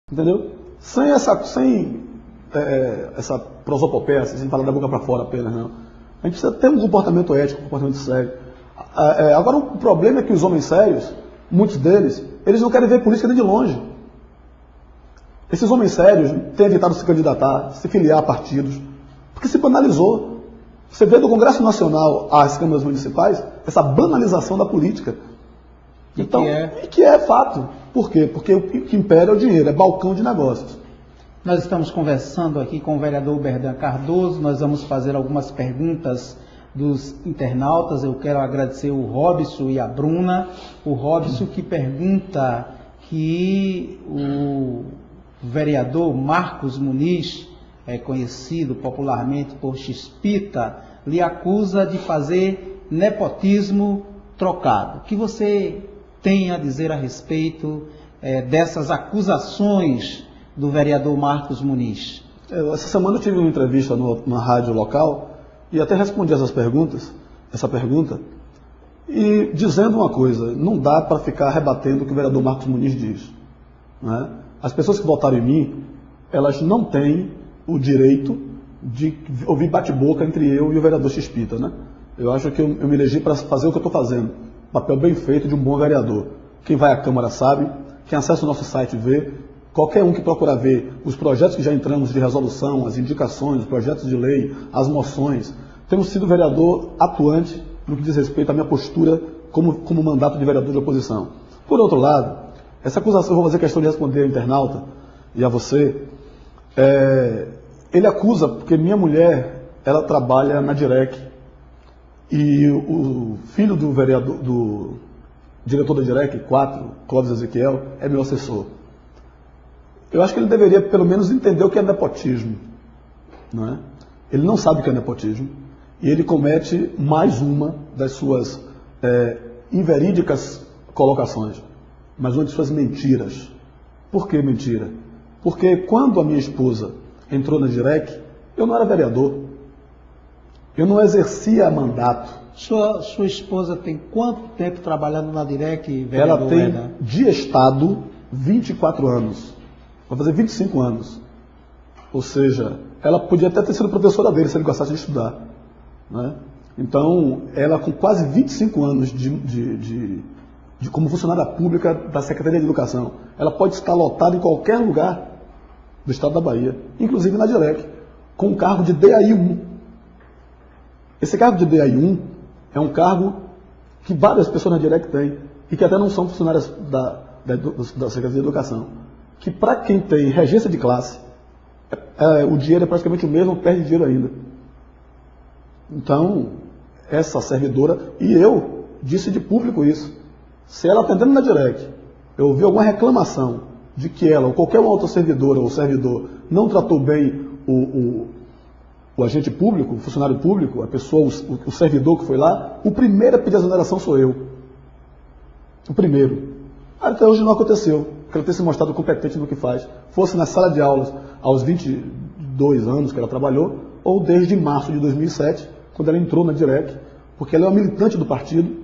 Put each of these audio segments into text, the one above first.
Entendeu? Sem essa prosopopeia, sem falar da boca para fora apenas, não. A gente precisa ter um comportamento ético, um comportamento sério. Agora, o problema é que os homens sérios, muitos deles, eles não querem ver política nem de longe. Esses homens sérios têm evitado se candidatar, se filiar a partidos, porque se banalizou. Você vê do Congresso Nacional às câmaras municipais essa banalização da política. Então, que é fato. Por quê? Porque o que impera é o dinheiro, é balcão de negócios. Nós estamos conversando aqui com o vereador Berdan Cardoso, nós vamos fazer algumas perguntas dos internautas. Eu quero agradecer o Robson e a Bruna. O Robson que pergunta que o vereador Marcos Muniz, conhecido popularmente por Chispita, lhe acusa de fazer nepotismo trocado. O que você tem a dizer a respeito dessas acusações do vereador Marcos Muniz? Essa semana eu tive uma entrevista na rádio local e até respondi essa pergunta, e dizendo uma coisa: não dá para ficar rebatendo o que o vereador Marcos Muniz diz. Né? As pessoas que votaram em mim, elas não têm o direito de ouvir bate-boca entre eu e o vereador Chispita. Né? Eu acho que eu me elegi para fazer o que eu estou fazendo. Papel bem feito de um bom vereador. Quem vai à Câmara sabe, quem acessa o nosso site vê, qualquer um que procura ver os projetos que já entramos de resolução, as indicações, os projetos de lei, as moções. Temos sido vereador atuante no que diz respeito à minha postura como mandato de vereador de oposição. Por outro lado, essa acusação, eu vou fazer questão de responder ao internauta e a você. Ele acusa porque minha mulher, ela trabalha na Direc, e o filho do vereador, do diretor da Direc 4, Clóvis Ezequiel, é meu assessor. Eu acho que ele deveria pelo menos entender o que é nepotismo. Não é? Ele não sabe o que é nepotismo e ele comete mais uma das suas inverídicas colocações, mais uma de suas mentiras. Por que mentira? Porque quando a minha esposa entrou na Direc, eu não era vereador. Eu não exercia mandato. Sua esposa tem quanto tempo trabalhando na Direc, vereador? Ela tem de Estado 24 anos. Vai fazer 25 anos. Ou seja, ela podia até ter sido professora dele se ele gostasse de estudar. Né? Então, ela com quase 25 anos como funcionária pública da Secretaria de Educação, ela pode estar lotada em qualquer lugar do estado da Bahia, inclusive na Direc, com o cargo de DAI-1. Esse cargo de DAI-1 é um cargo que várias pessoas na Direc têm e que até não são funcionárias da Secretaria de Educação. Que para quem tem regência de classe, o dinheiro é praticamente o mesmo, perde dinheiro ainda. Então, essa servidora, e eu disse de público isso, se ela atendendo na Direc, eu ouvi alguma reclamação de que ela ou qualquer outra servidora ou servidor não tratou bem o agente público, o funcionário público, a pessoa, o servidor que foi lá, o primeiro a pedir exoneração sou eu. O primeiro. Até hoje não aconteceu, porque ela tem se mostrado competente no que faz. Fosse na sala de aulas aos 22 anos que ela trabalhou, ou desde março de 2007, quando ela entrou na Direc, porque ela é uma militante do partido,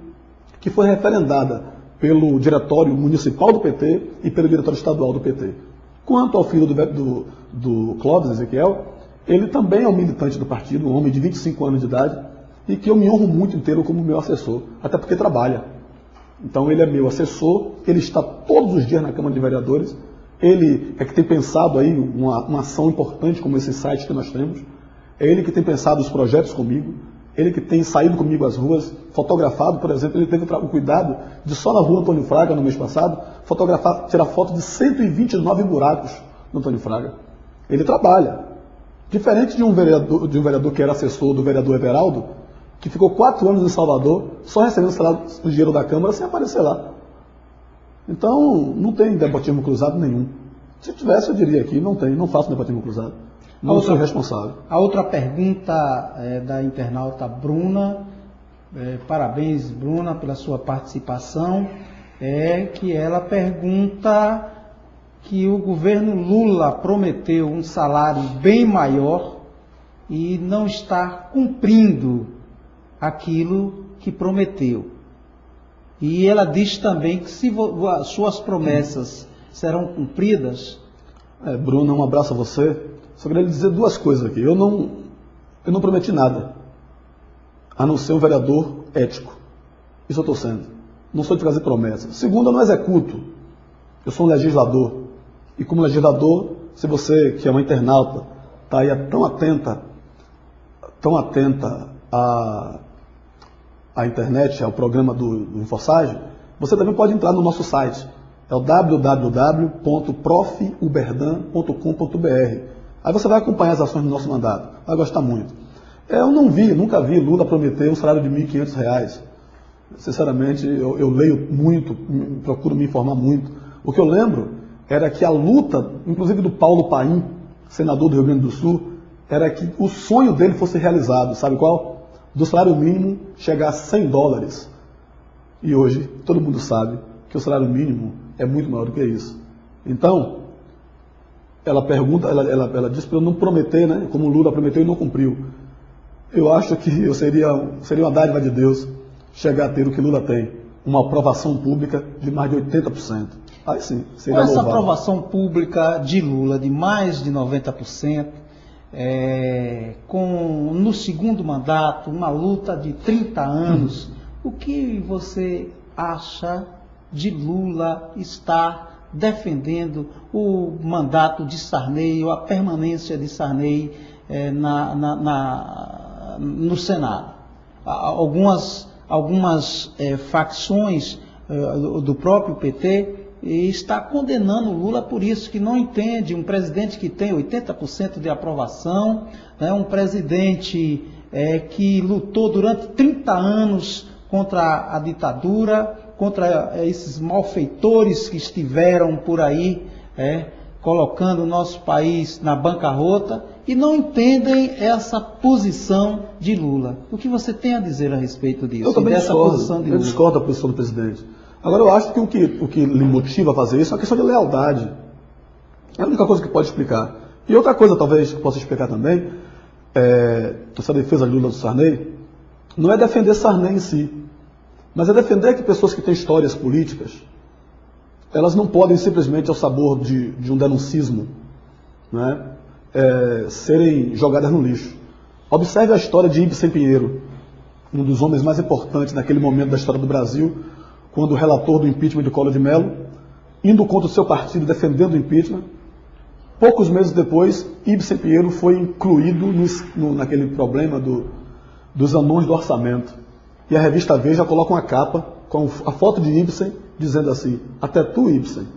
que foi referendada pelo diretório municipal do PT e pelo diretório estadual do PT. Quanto ao filho do Clóvis Ezequiel, ele também é um militante do partido, um homem de 25 anos de idade, e que eu me honro muito inteiro como meu assessor, até porque trabalha. Então ele é meu assessor, ele está todos os dias na Câmara de Vereadores, ele é que tem pensado aí uma ação importante como esse site que nós temos, é ele que tem pensado os projetos comigo, ele que tem saído comigo às ruas, fotografado, por exemplo, ele teve o cuidado de só na rua Antônio Fraga, no mês passado, tirar foto de 129 buracos no Antônio Fraga. Ele trabalha. Diferente de um vereador que era assessor do vereador Everaldo, que ficou 4 anos em Salvador, só recebendo o dinheiro da Câmara sem aparecer lá. Então, não tem nepotismo cruzado nenhum. Se tivesse, eu diria aqui, não tem, não faço nepotismo cruzado. Não sou responsável. A outra pergunta é da internauta Bruna. Parabéns, Bruna, pela sua participação. Que ela pergunta que o governo Lula prometeu um salário bem maior e não está cumprindo aquilo que prometeu. E ela diz também que se suas promessas serão cumpridas. Bruna, um abraço a você. Só queria lhe dizer duas coisas aqui. Eu não prometi nada, a não ser um vereador ético. Isso eu estou sendo. Não sou de fazer promessas. Segundo, eu não executo. Eu sou um legislador. E como legislador, se você, que é uma internauta, está aí tão atenta à internet, ao programa do Infosage, você também pode entrar no nosso site. É o www.profuberdan.com.br. Aí você vai acompanhar as ações do nosso mandato. Vai gostar muito. Eu nunca vi Lula prometer um salário de R$ 1.500. Sinceramente, eu leio muito, procuro me informar muito. O que eu lembro era que a luta, inclusive do Paulo Paim, senador do Rio Grande do Sul, era que o sonho dele fosse realizado. Sabe qual? Do salário mínimo chegar a $100. E hoje, todo mundo sabe que o salário mínimo é muito maior do que isso. Então, ela disse para eu não prometer, né? Como o Lula prometeu e não cumpriu. Eu acho que seria uma dádiva de Deus chegar a ter o que Lula tem, uma aprovação pública de mais de 80%. Aí sim, seria com essa louvável. aprovação pública de Lula de mais de 90%, no segundo mandato, uma luta de 30 anos, o que você acha de Lula estar defendendo o mandato de Sarney, ou a permanência de Sarney no Senado? Algumas facções do próprio PT está condenando o Lula por isso, que não entende um presidente que tem 80% de aprovação, um presidente que lutou durante 30 anos contra a ditadura, contra esses malfeitores que estiveram por aí, colocando o nosso país na bancarrota, e não entendem essa posição de Lula. O que você tem a dizer a respeito disso? Eu também posição de Lula? Eu discordo da posição do presidente. Agora, eu acho que o que lhe motiva a fazer isso é uma questão de lealdade. É a única coisa que pode explicar. E outra coisa, talvez, que possa explicar também, essa defesa de Lula do Sarney, não é defender Sarney em si, mas é defender que pessoas que têm histórias políticas, elas não podem simplesmente, ao sabor de um denuncismo, né, serem jogadas no lixo. Observe a história de Ibsen Pinheiro, um dos homens mais importantes naquele momento da história do Brasil, quando o relator do impeachment de Collor de Mello, indo contra o seu partido, defendendo o impeachment, poucos meses depois, Ibsen Pinheiro foi incluído naquele problema dos anões do orçamento. E a revista Veja coloca uma capa com a foto de Ibsen, dizendo assim: até tu, Ibsen.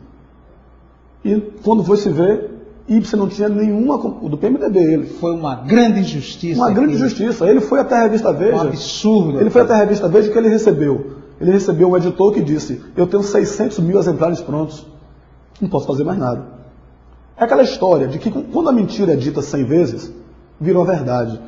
E quando foi se ver, Ibsen não tinha nenhuma, do PMDB ele. Foi uma grande injustiça. Uma grande injustiça. Ele foi até a revista Veja. Um absurdo. Ele foi até a revista Veja, que ele recebeu. Ele recebeu um editor que disse: eu tenho 600 mil exemplares prontos, não posso fazer mais nada. É aquela história de que quando a mentira é dita 100 vezes, virou a verdade.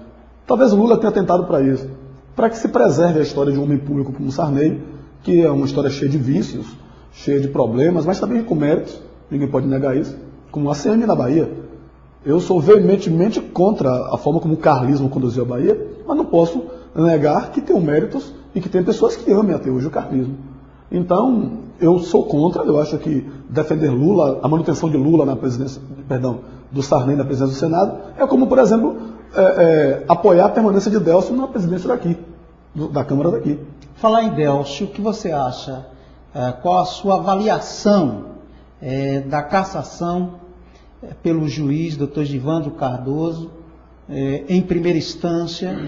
Talvez o Lula tenha tentado para isso, para que se preserve a história de um homem público como Sarney, que é uma história cheia de vícios, cheia de problemas, mas também com méritos, ninguém pode negar isso, como a ACM na Bahia. Eu sou veementemente contra a forma como o carlismo conduziu a Bahia, mas não posso negar que tem méritos e que tem pessoas que amem até hoje o carlismo. Então, eu sou contra, eu acho que defender Lula, a manutenção de Lula na presidência, do Sarney na presidência do Senado, é como, por exemplo, apoiar a permanência de Delcio na presidência daqui, da Câmara daqui. Falar em Delcio, o que você acha? Qual a sua avaliação da cassação pelo juiz, Dr. Givandro Cardoso, em primeira instância,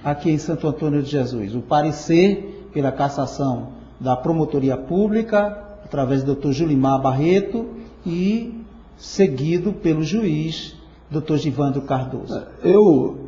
aqui em Santo Antônio de Jesus? O parecer pela cassação da Promotoria Pública, através do Dr. Julimar Barreto, e seguido pelo juiz, Dr. Givandro Cardoso. Eu